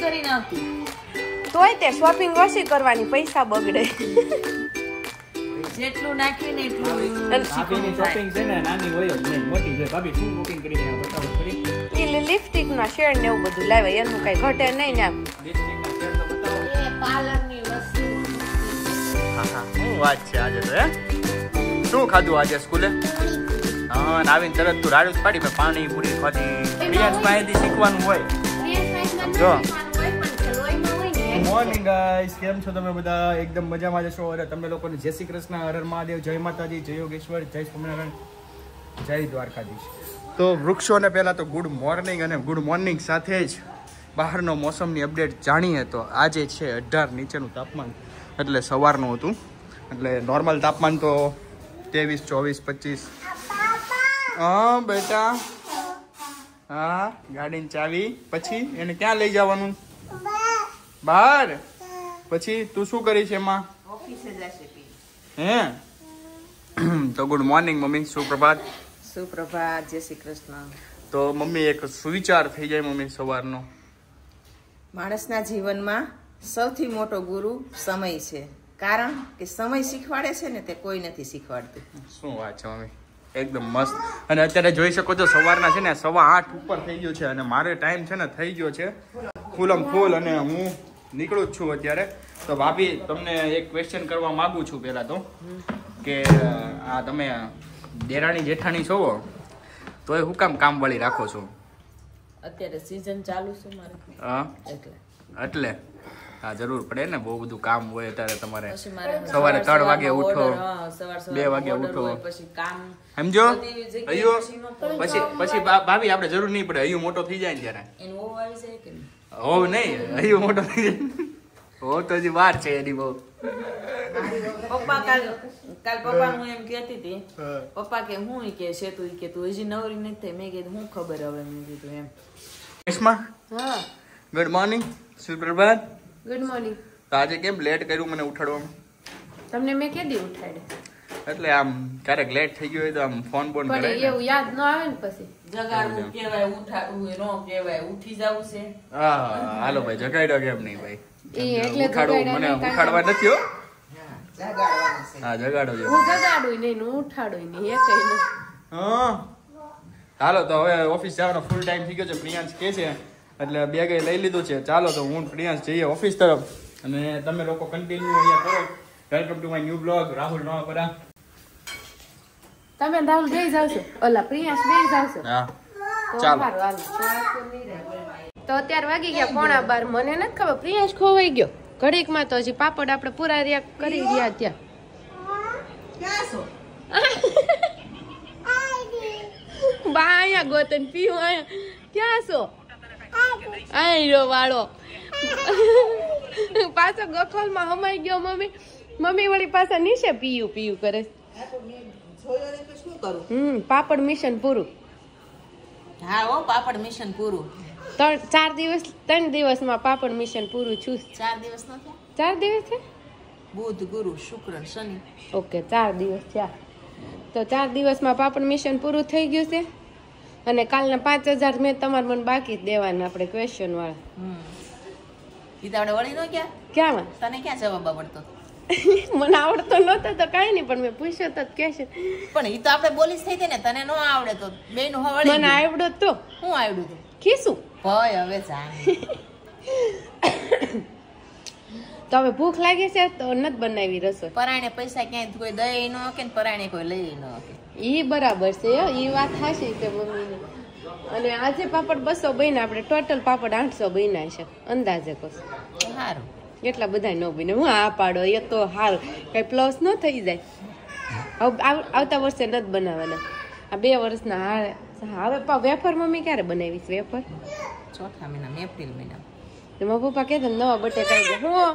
કરીને આવતી. તોય તે શોપિંગ ઓછી કરવાની, પૈસા બગડે. જેટલું નાખીને એટલું ભાભીની શોપિંગ છે ને નાની હોય જ નહીં, મોટી છે. ભાભી શું શોપિંગ કરીને બતાવો ખરી. એ લિપસ્ટિક ના શેડ ને એવું બધું લાવે, એનું કઈ ઘટે નહીં ને. લિપસ્ટિક ના શેડ તો બતાવો. એ પાર્લરની વસ્તુ. હા શું વાત છે આજે તો હે? શું ખાધું આજે સ્કૂલે? હા આવીને તરત તું રાડું જ પાડી, મેં પાણી પૂરી ખાધી. પ્રિયાંશ પાસેથી શીખવાનું હોય. જો મોર્નિંગ ગાઈસ, કેમ છો તમે બધા? એકદમ મજામાં જશો. અરે તમને લોકોને જય શ્રી કૃષ્ણ, હર હર મહાદેવ, જય માતાજી, જય યોગેશ્વર, જય સ્વામિનારાયણ, જય દ્વારકાધીશ. તો વૃક્ષોને પહેલા તો ગુડ મોર્નિંગ, અને ગુડ મોર્નિંગ સાથે જ બહારનો મોસમની અપડેટ જાણીએ તો આજે છે 18 નીચેનું તાપમાન, એટલે સવારનું હતું. એટલે નોર્મલ તાપમાન તો 23, 24, 25. હા બેટા, હા ગાડીની ચાવી. પછી એને ક્યાં લઈ જવાનું? બહાર. પછી તું શું કરીશ એમાં? ઓફિસે જશે. હે તો ગુડ મોર્નિંગ મમ્મી, સુપ્રભાત. સુપ્રભાત, જય શ્રી કૃષ્ણ. તો મમ્મી એક સુવિચાર થઈ જાય મમ્મી સવારનો. માણસના જીવનમાં સૌથી મોટો ગુરુ સમય છે, કારણ કે સમય શીખવાડે છે ને તે કોઈ નથી શીખવાડતું. શું વાત છે મમ્મી, એકદમ મસ્ત. અને અત્યારે જોઈ શકો છો સવારના છે ને 8:15 ઉપર થઈ ગયું છે, અને મારે ટાઈમ છે ને થઈ ગયો છે ફૂલમ ફૂલ, અને હું નીકળું જ છું અત્યારે. તો ભાભી તમને એક ક્વેશ્ચન કરવા માંગુ છું પહેલા તો, કે આ તમે દેરાણી જેઠાણી છો તોય હું કામ વાળી રાખો છો? અત્યારે સીઝન ચાલુ છે મારે. હા એટલે હા જરૂર પડે ને, બહુ બધું કામ હોય અત્યારે તમારે. સવારે 3 વાગે ઉઠો, 2 વાગે ઉઠો, પછી કામ સમજો. અયો પછી ભાભી આપણે જરૂર નહીં પડે, અયો મોટો થઈ જાય ને ત્યારે. એનું ઓવ આવી જાય કે નહીં? હોવ નહીં, અયો મોટો થઈ જાય. હો તો હજી વાર છે એની બહુ. પપ્પા કાલ પપ્પા હું એમ કહેતી હતી, પપ્પા કે હું કે છે તું કે તું હજી નવરી નથી થઈ. મેં કીધું હું ખબર હવે, મેં કીધું એમ. રેશમા, હા ગુડ મોર્નિંગ. સુપ્રભાત. Good morning. તો આજે કેમ લેટ કર્યું મને ઉઠાડવામાં? તમને મેં કેદી ઉઠાડે? એટલે આમ ક્યારેક લેટ થઈ ગયો હોય તો આમ ફોન બોન પણ કરે. એવું યાદ ન આવે ને પછી. જગાડવું કેવાય, ઉઠાડવું નો કેવાય, ઉઠી જવું છે. હા હાલો ભાઈ, જગાડ્યો કેમ નહીં ભાઈ? એટલે ઉઠાડવું મને ઉઠાડવા નથી હો. જગાડવાનું છે. હા જગાડો જો. હું જગાડું નહીં ને ઉઠાડું નહીં, એ કઈ નહીં. હા ચાલો તો હવે ઓફિસ જવાનો ફૂલ ટાઈમ થઈ ગયો છે. પ્રિયાંશ કે છે એટલે બેગ લઈ લીધું છે. ચાલો તો હું પ્રિયાંશ જઈએ ઓફિસ તરફ, અને તમે લોકો કન્ટિન્યુ અહીંયા કરો. Welcome to my new blog. Rahul Navapara. તમે રાહુલ બેસી જાવ છો, ઓલા પ્રિયાંશ બેસી જાવ છો. હા તો ચાલો. સારું, હાલો. તો અત્યારે વાગી ગયા 11:15. મને નથી ખબર, પ્રિયાંશ ખોવાઈ ગયો ઘડીકમાં. તો હજી પાપડ આપણે પૂરા રહ્યા કરી રહ્યા ત્યાં. ક્યાં છો? બા અહીંયા ગોતન પીવું અહીંયા. ક્યાં છો? આયો વાળો પાછો ગખોલમાં હમાઈ ગયો. મમ્મી વળી પાછા નીચે પીયું કરે. શું કરું? પાપડ મિશન પૂરું. હા હો, પાપડ મિશન પૂરું. 3 દિવસમાં પાપડ મિશન પૂરું છું. 4 દિવસ ન થયા? 4 દિવસ છે? બુધ, ગુરુ, શુક્ર, શનિ. ઓકે 4 દિવસ થયા. તો 4 દિવસમાં પાપડ મિશન પૂરું થઈ ગયું છે. અને કાલના 5000 મેં તમારે મને બાકી જ દેવાના, આપણે ક્વેશ્ચન વાળા. ઈ તો આપણે વળી ન ગયા. ક્યાં? તને ક્યાં જવાબ આવડતો? મને આવડતો નતો તો કઈ નહીં, પણ મેં પૂછ્યો તો ક્વેશ્ચન. પણ ઈ તો આપણે બોલીશ થઈ ને, તને નો આવડે તો બેનું હવળી. મને આવડો તો શું આવડ્યું તું? ખીસું. ભય હવે જાણ. તો હવે ભૂખ લાગી છે તો નથી બનાવી રસોઈ. પરાણે પૈસા ક્યાંય કોઈ દઈ ન કે પરાણે કોઈ લઈ ન કે. ઈ બરાબર છે, ઈ વાત સાચી છે મમ્મીની. અને આજે પાપડ 200 બન્યા, આપણે ટોટલ પાપડ 800 બન્યા છે અંદાજે. કહું સારું, એટલા બધા ન બને. હું આ પાડો એ તો હાર કઈ પ્લસ ન થઈ જાય. આવતા વર્ષે નથી બનાવવાના, આ 2 વર્ષના. હવે વેફર મમ્મી ક્યારે બનાવીશ? વેફર ચોથા મહિના, એપ્રિલ મહિના. મારા પપ્પા કે નવા બટેકા આવી ગયા.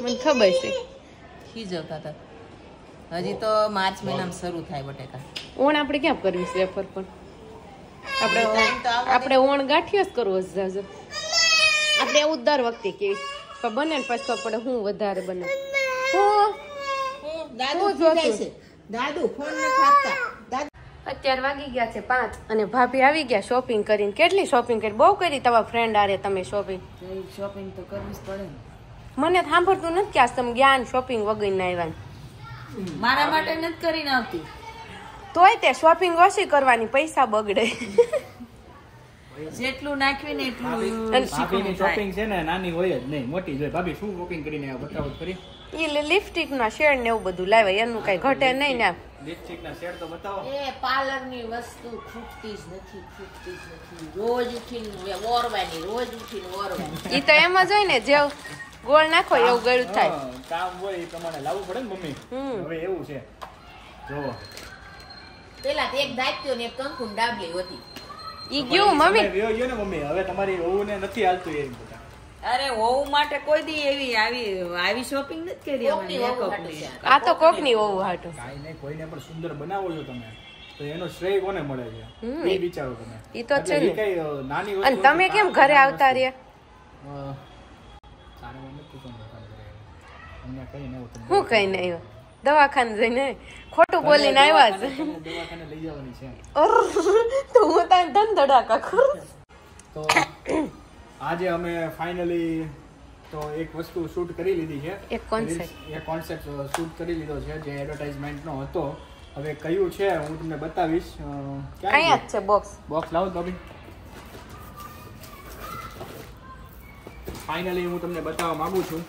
મને ખબર છે. ખીજવતા હતા. હજી તો માર્ચ મહિનામાં શરૂ થાય બટેકા. ઓણ આપણે ક્યાં કરવીશ વેફર? પણ આપણે ઓણ ગાંઠિયો જ કરવો છે. આપણે એવું દર વખતે કેવી પણ બને ને પછી પડે હું વધારે બને. દાદુ ફોન નથી આપતા. અત્યારે વાગી ગયા છે 5 અને ભાભી આવી ગયા શોપિંગ કરીને. કેટલી શોપિંગ કરી? બહુ કરી તમારા ફ્રેન્ડ આરે તમે શોપિંગ? શોપિંગ તો કરવી જ પડે ને. મને સાંભળતું નથી કે આજ તમે જ્ઞાન શોપિંગ વગર ના આવ્યા. મારા માટે નથી કરીને આવતી. તોય તે શોપિંગ ઓછી કરવાની, પૈસા બગડે. જેટલું નાખવી ને એટલું ભાભીની શોપિંગ છે ને નાની હોય જ નહીં, મોટી જ હોય. ભાભી શું શોપિંગ કરીને આવ્યા બતાવો કરી? એ લિપસ્ટિક ના શેડ ને એવું બધું લાવ્યા, એનું કઈ ઘટે નહીં ને. લિપસ્ટિક ના શેડ તો બતાવો. એ પાર્લર ની વસ્તુ ખૂટતી જ નથી. રોજ ઉઠીને ઓરવાની, રોજ ઉઠીને ઓરવાની. ઈ તો એમ જ હોય ને, જેવું ગોળ નાખો એવું ગળું થાય. કામ હોય એ પ્રમાણે લાવવું પડે ને મમ્મી. હવે એવું છે જો પેલા એક દાયિત્વ ને એક કંકુન ડાબલી હતી. ઈ ગયું મમ્મી. ગયો ને મમ્મી. હવે તમારી વહુ ને નથી હાલતું એ બધા. અરે વહુ માટે કોઈ દી એવી આવી શોપિંગ નથી કરી અમે મેકઅપની. આ તો કોકની વહુ હાટું. કાઈ નહીં, કોઈને પણ સુંદર બનાવો છો તમે તો એનો શ્રેય કોને મળે છે એ વિચારો તમે. ઈ તો છે ને. કઈ નાની વસ્તુ. અને તમે કેમ ઘરે આવતા રહ્યા? સારું નથી તો અમને કઈ ન હોતું. હું કઈ નહીં, દવાખાને જઈને ખોટું બોલીને આવ્યા છે. દવાખાને લઈ જવાની છે તો હું તાર ધંધડાકા કરું. તો આજે અમે ફાઇનલી તો એક વસ્તુ શૂટ કરી લીધી છે. એક કોન્સેપ્ટ શૂટ કરી લીધો છે જે એડવર્ટાઇઝમેન્ટ નો હતો. હવે કયું છે હું તમને બતાવીશ. અહીંયા જ છે બોક્સ લાવો તો. ફાઇનલી હું તમને બતાવવા માંગુ છું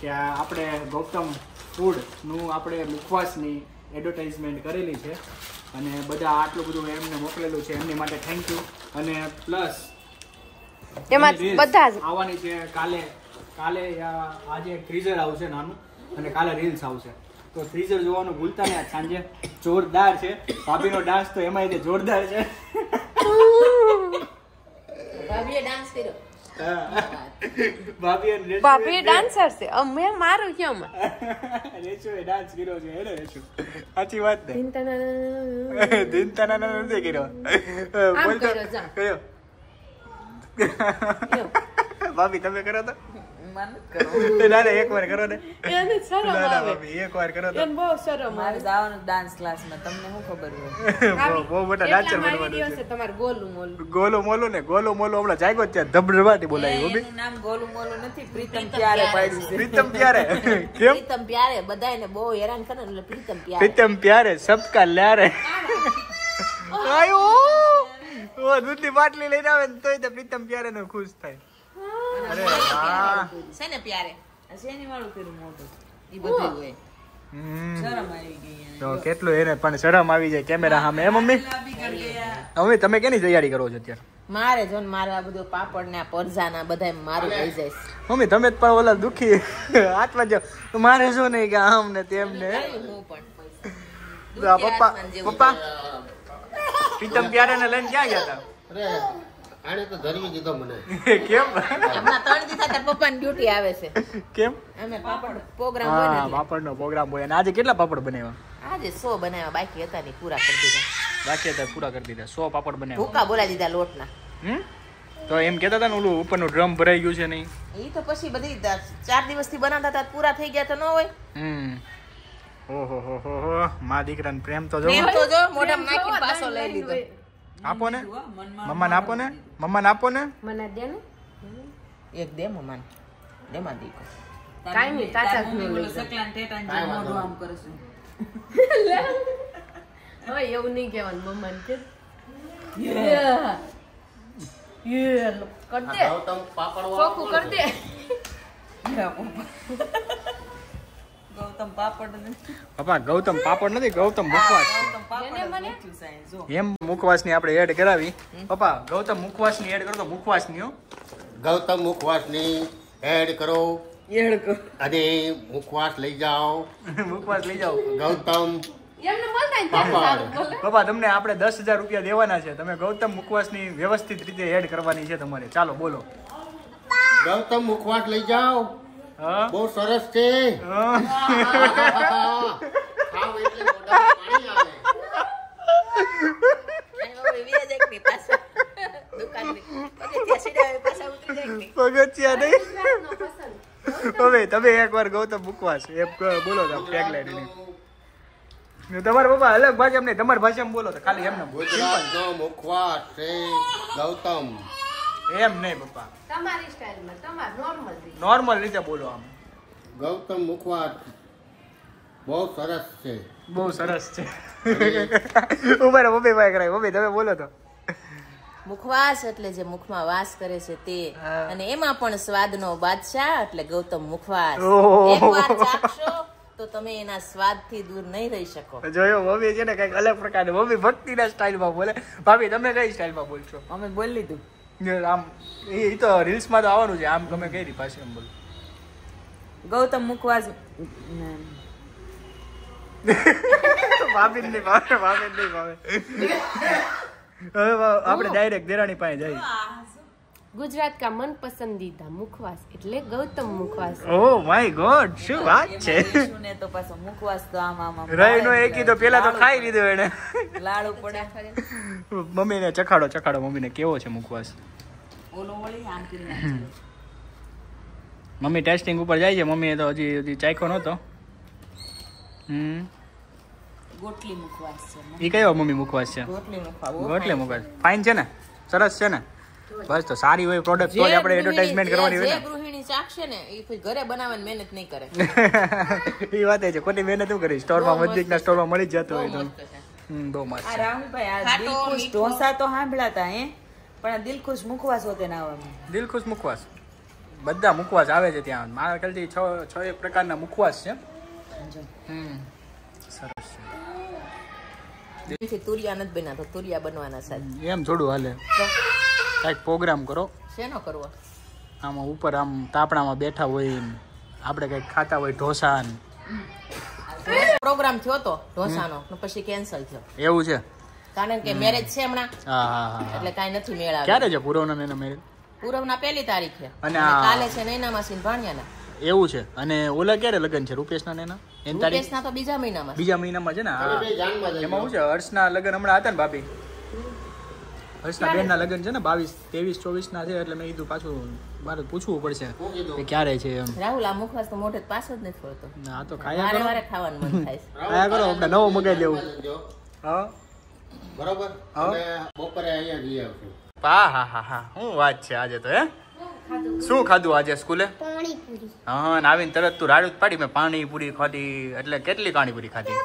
કે આપણે ગૌતમ ફૂડ નું આપણે મુખવાસની એડવર્ટાઇઝમેન્ટ કરેલી છે અને બધા આટલું બધું એમને મોકલેલું છે, એમની માટે થેન્ક યુ. અને પ્લસ એમાં બધા જ આવવાની છે. કાલે આજે એક ટ્રીઝર આવશે નાનું અને કાલે રીલ્સ આવશે. તો ટ્રીઝર જોવાનું ભૂલતા નહીં. સાંજે જોરદાર છે. ભાભીનો ડાન્સ તો એમાં જોરદાર છે. ભાભીએ ડાન્સ કર્યો. ભાભી ડાન્સર છે. અમે મારું કેમ રેચુએ ડાન્સ કર્યો છે. એને રેચુ સાચી વાત ને. દિનતાના નથી કર્યો. બોલતો કર્યો. ભાભી તમે કરો તો એકવાર કરો ને. એકવાર કરો તો બહુ શરમ મારે જવાનું ડાન્સ ક્લાસમાં. તમને શું ખબર હોય? બહુ મોટા ડાન્સર બનવાનું છે. તમારે ગોલું મોલું ને ગોલો મોલો હમણાં જાગ્યો ત્યાં ધબધબાટી બોલાવી. એનું નામ ગોલું મોલું નથી, પ્રીતમ પ્યારે પાડ્યું છે. પ્રીતમ પ્યારે કેમ? પ્રીતમ પ્યારે બધાને બહુ હેરાન કરે એટલે પ્રીતમ પ્યારે સબકા લ્યારે. આયો ઓ દૂધની બાટલી લઈને આવે ને તોય તો પ્રીતમ પ્યારે નો ખુશ થાય. અરે વાહ છે ને પ્યારે શેની વાળું કર્યું મોટું ઈ બધું હોય. શરમ આવી ગઈ તો કેટલું એને પણ શરમ આવી જાય કેમેરા સામે. એ મમ્મી મમ્મી તમે કેની તૈયારી કરો છો અત્યારે? મારે જો ને મારે આ બધું પાપડ ને પરજા ના બધા મારું થઈ જાય. મમ્મી તમે જ પણ ઓલા દુખી હાથમાં જો મારે શું નહીં કે આમ ને તેમ ને. હું પણ પપ્પા પ્રીતમ પ્યારે ને લઈને ક્યાં ગયા હતા? આને તો ધરવી દીધો મને. કેમ? હમણાં 3 દિવસ થતા પપ્પાની ડ્યુટી આવે છે. કેમ? અમે પાપડ પ્રોગ્રામ હોય ને. પાપડનો પ્રોગ્રામ હોય. અને આજે કેટલા પાપડ બનાવ્યા? આજે 100 બનાવ્યા, બાકી હતા ને પૂરા કરી દીધા. બાકી હતા પૂરા કરી દીધા. 100 પાપડ બનાવ્યા. ભૂકા બોલાવી દીધા લોટના. તો એમ કહેતા હતા ને ઓલું ઉપરનું ડ્રમ ભરાઈ ગયું છે નહીં? ઈ તો પછી બધી 4 દિવસથી બનાવતા હતા, પૂરા થઈ ગયા તો ન હોય. ઓહો હો હો માં દીકરાને પ્રેમ તો જો. પ્રેમ તો જો મોઢામાં નાખીને પાછો લઈ લીધો. આપો ને મમ્માને, આપો ને મમ્માને, આપો ને. મને દે ને એક દે મમ્માને. દે માં દીકો. કાઈ નહીં તાતા જ ન લઈ. સકલાન ટેટાન જે મોઢું આમ કરે છે. હવે એવું નહીં કહેવાનું મમ્માને કે કર દે ગૌતમ પાપડ ચોખ્ખું કર દે. ગૌતમ પાપડ નથી. પપ્પા ગૌતમ પાપડ નથી, ગૌતમ મુખવાસ છે. ગૌતમ પાપડ લખ્યું છે જો. એમ મુખવાસની આપણે એડ કરાવી. પપ્પા ગૌતમ મુખવાસની એડ કરો તો મુખવાસની હો. ગૌતમ મુખવાસની એડ કરો એડ કરો. અને મુખવાસ લઈ જાઓ. મુખવાસ લઈ જાઓ. ગૌતમ એમને બોલતા ને પાપડ. પપ્પા તમને આપણે 10,000 રૂપિયા દેવાના છે. તમે ગૌતમ મુખવાસની વ્યવસ્થિત રીતે એડ કરવાની છે તમારે. ચાલો બોલો. ગૌતમ મુખવાસ લઈ જાઓ. હા બહુ સરસ છે. હા. ખાવ એટલે મોઢામાં પાણી આવે. અને હવે વિયા જાય કે પાછા દુકાનની પગથિયા સીડા પાછા ઉતરી જાય કે પગથિયા નહીં. હવે તમે એકવાર ગૌતમ મુખવાસ એમ બોલો તો ટેગલાઈન. તમારા પપ્પા અલગ ભાષા નહીં, તમારી ભાષામાં બોલો તો ખાલી એમને ગુજરાતનો મુખવાસ છે ગૌતમ. એમ નહીં પપ્પા, તમારી સ્ટાઇલમાં તમાર નોર્મલ નોર્મલ રીતે બોલો. આમ ગૌતમ મુખવાસ બહુ સરસ છે. બહુ સરસ છે. ઉભા મમ્મી ભાઈ કરાય. મમ્મી તમે બોલો તો. મુખવાસ એટલે જે મુખમાં વાસ કરે છે તે, અને એમાં પણ સ્વાદનો બાદશાહ એટલે ગૌતમ મુખવાસ. એકવાર ચાખશો તો તમે એના સ્વાદથી દૂર નહીં રહી શકો. જોયો મમ્મી છે ને કઈક અલગ પ્રકારની. મમ્મી ભક્તિના સ્ટાઇલમાં બોલે. ભાભી તમે કઈ સ્ટાઇલમાં બોલશો? અમે બોલી લીધું આમ એ તો રીલ્સમાં તો આવવાનું છે. આમ ગમે કઈ પાસે એમ બોલો. ગૌતમ મુખવાસ. ભાભી નહીં ભાવે, ભાભી નહીં ભાવે. હવે આપણે ડાયરેક્ટ દેરાણી પાસે જઈએ. ગુજરાત કા મન પસંદીદા મુખવાસ એટલે ગૌતમ મુખવાસ. ઓ માય ગોડ, શું વાત છે. ને તો પાછો મુખવાસ તો આમ આમ આમ રહી નો એકી તો પેલા તો ખાઈ લીધો એને. લાડુ પડે. મમ્મીને ચખાડો મમ્મીને કેવો છે મુખવાસ. ઓલો વળી આમ કરી નાખે. મમ્મી ટેસ્ટિંગ ઉપર જાય છે. મમ્મીએ તો હજી ચાખ્યો નહોતો. ગોટલી મુખવાસ છે. ઈ કયો મમ્મી મુખવાસ છે? ગોટલી મુખવાસ. ફાઇન છે ને? સરસ છે ને? બસ તો સારી હોય પ્રોડક્ટ તો જ આપણે એડવર્ટાઇઝમેન્ટ કરવાની હોય જે ને. ગૃહિણી ચાખશે ને એ પછી ઘરે બનાવવાની મહેનત નહીં કરે. એ વાત છે, ખોટી મહેનત શું કરી? સ્ટોરમાં નજીકના સ્ટોરમાં મળી જતો હોય તો. બહુ મસ્ત. આ રાહુલભાઈ આ દિલખુશ ઢોસા તો સાંભળાતા હે, પણ આ દિલખુશ મુખવાસ હોતે ના આવે. દિલખુશ મુખવાસ બધા મુખવાસ આવે છે ત્યાં. મારા ખ્યાલથી 6 પ્રકારના મુખવાસ છે. સરસ છે. તુરિયા નથી બન્યા તો તુરિયા બનવાના છે. એમ થોડું હાલે. કઈક પ્રોગ્રામ કરો. શેનો કરવો? આમાં ઉપર આમ તાપણામાં બેઠા હોય આપણે કઈક ખાતા હોય ઢોસા. પ્રોગ્રામ થયો તો ઢોસાનો પછી કેન્સલ થયો. એવું છે? કારણ કે મેરેજ છે હમણાં. હા. એટલે કાઈ નથી મેળ આવે. ક્યારે છે પૂરવના એના મેરેજ? પૂરવના 1લી તારીખે અને કાલે છે નૈના માસી ભાણિયાના. એવું છે. અને ઓલા ક્યારે લગ્ન છે રૂપેશના ને એના? એની તારીખ રૂપેશના તો બીજા મહિનામાં છે ને. તમે બે જાનમાં જજો. એમાં શું છે, હર્ષના લગ્ન હમણાં હતા ને ભાભી. હર્ષના બેનના લગ્ન છે ને 22, 23, 24 ના છે. એટલે મેં કીધું પાછું મારે પૂછવું પડશે કે ક્યારે છે એમ. રાહુલ આ મુખવાસ તો મોઢે પાછો જ નથી ફરતો. આ તો ખાયા કરો. વારે ખાવાનું મન થાય છે. ખાયા કરો. આપણે નવો મગાઈ લેવું. હા બરોબર. અને બપોરે અહીંયા જઈ આવશું. હા. શું વાત છે આજે તો? હે શું ખાધું આજે સ્કૂલે? પાણીપુરી. હા, ને આવીને તરત તું રાડું જ પાડી. મેં પાણીપુરી ખાધી. એટલે કેટલી પાણીપુરી ખાધી?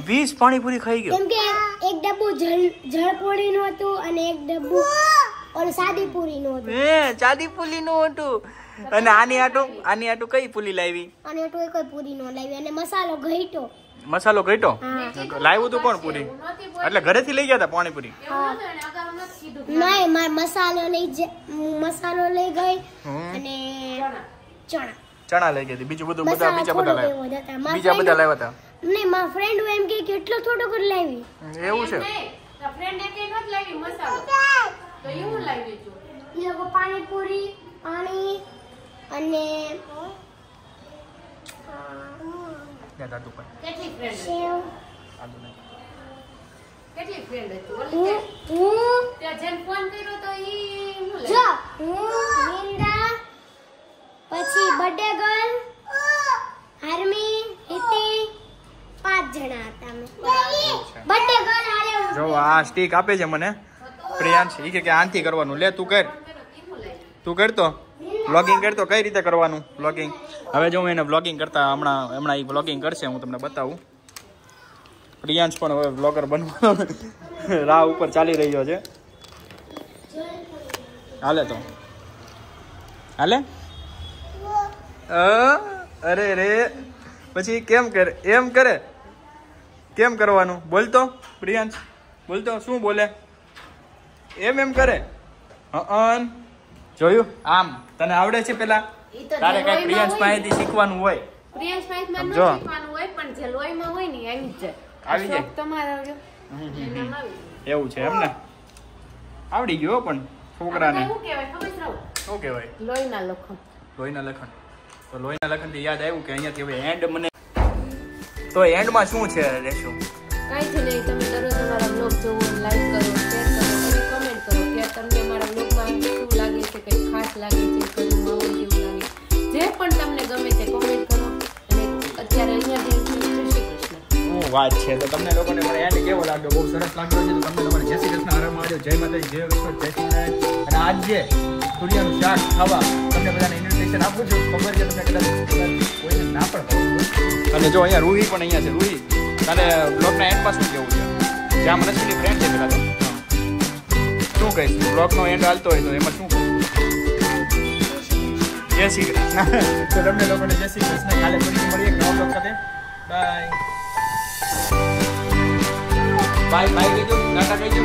20 પાણીપુરી ખાઈ ગયો. કેમ કે એક ડબ્બુ જળપોળી નું હતું અને એક ડબ્બુ ઓલું સાદી પૂરી નું હતું. ચાદી પુલી નું હતું. અને આની આટું કઈ પુલી લાવી? અને એટલું કોઈ પૂરી નો લાવી અને મસાલો ઘઈટો. મસાલો ઘટ્યો લાવ્યું તું કોણ પૂરી? એટલે ઘરેથી લઈ ગયા હતા પાણીપુરી? નહીં, માર મસાલો લઈ ગઈ અને ચણા લઈ ગઈ. બીજું બધું બીજા બધા લાવ્યા હતા. નહીં, મારા ફ્રેન્ડ એમ કે કેટલો થોડો કરી લાવી. એવું છે? એ લોકો પાણીપુરી, પાણી અને સેવ. પછી બર્થડે ગર્લ, હાર્મી, હિતિ, 5 જણા હતા અમે. બર્થડે ગર્લ હારે. જો આ સ્ટીક આપે છે મને પ્રિયાંશ. ઈ કે આનથી કરવાનું. લે તું કરતો વ્લોગિંગ કરતો. કઈ રીતે કરવાનું વ્લોગિંગ? હવે જો હું એને વ્લોગિંગ કરતા હમણાં એ વ્લોગિંગ કરશે. હું તમને બતાવું. પ્રિયાંશ પણ હવે વ્લોગર બનવાનો રાહ ઉપર ચાલી રહ્યો છે. હાલે તો હાલે. અરે રે પછી કેમ કરે કેમ કરવાનું? બોલતો પ્રિયાંશ, બોલતો. શું બોલે? એમ કરે. જોયું? આમ તને આવડે છે? પેલા તારે કઈ પ્રિયાંશ પાસેથી શીખવાનું હોય. પ્રિયાંશ પાસેથી ન જો. શીખવાનું હોય પણ જે લોહીમાં હોય ને આવી જ જાય. આવી જાય. શોખ તમારો રહ્યો. એવું છે એમ ને? આવડી ગયો પણ છોકરાને. શું કહેવાય ખબર છે રાહુલ? શું કહેવાય? લોહીના લખન. લોહીના લખન. તો લોહીના લખનથી યાદ આવ્યું કે અહીંયાથી હવે એન્ડ મને. તો એન્ડમાં શું છે રેશું? કાંઈથી નહીં, તમે દરરોજ અમારા બ્લોગ જોવો, લાઈક કરો, શેર કરો અને કમેન્ટ કરો કે તમને અમારા બ્લોગમાં શું લાગે છે, કંઈ ખાસ લાગે છે, કયું માહોલ કેવું લાગે, જે પણ તમને ગમે તે કોમેન્ટ કરો. અને અત્યારે અહીંયા જે વાત છે. તો તમને લોકોને મને એન્ડ કેવો લાગ્યો? બહુ સરસ લાગ્યો છે. તો તમને લોકોને જય શ્રી કૃષ્ણ, હર મહાદેવ, જય માતાજી, જય વિશ્વ, જય સ્વામિનારાયણ. અને આજે તુરિયાનું શાક ખાવા તમને બધાને ઇન્વિટેશન આપું છું. ખબર છે તમને કદાચ કોઈને ના પણ ખબર. અને જો અહીંયા રૂહી પણ અહીંયા છે. રૂહી, તારે બ્લોગના એન્ડમાં શું કેવું છે? જ્યાં મનસ્વીની ફ્રેન્ડ છે પેલા તો શું કહીશ? બ્લોગનો એન્ડ હાલતો હોય તો એમાં શું કહું? જય શ્રી કૃષ્ણ. તો તમને લોકોને જય શ્રી કૃષ્ણ. કાલે ફરીથી મળીએ એક નવા બ્લોગ સાથે. Bye bye. કહીજો, ટાટા કહીજો.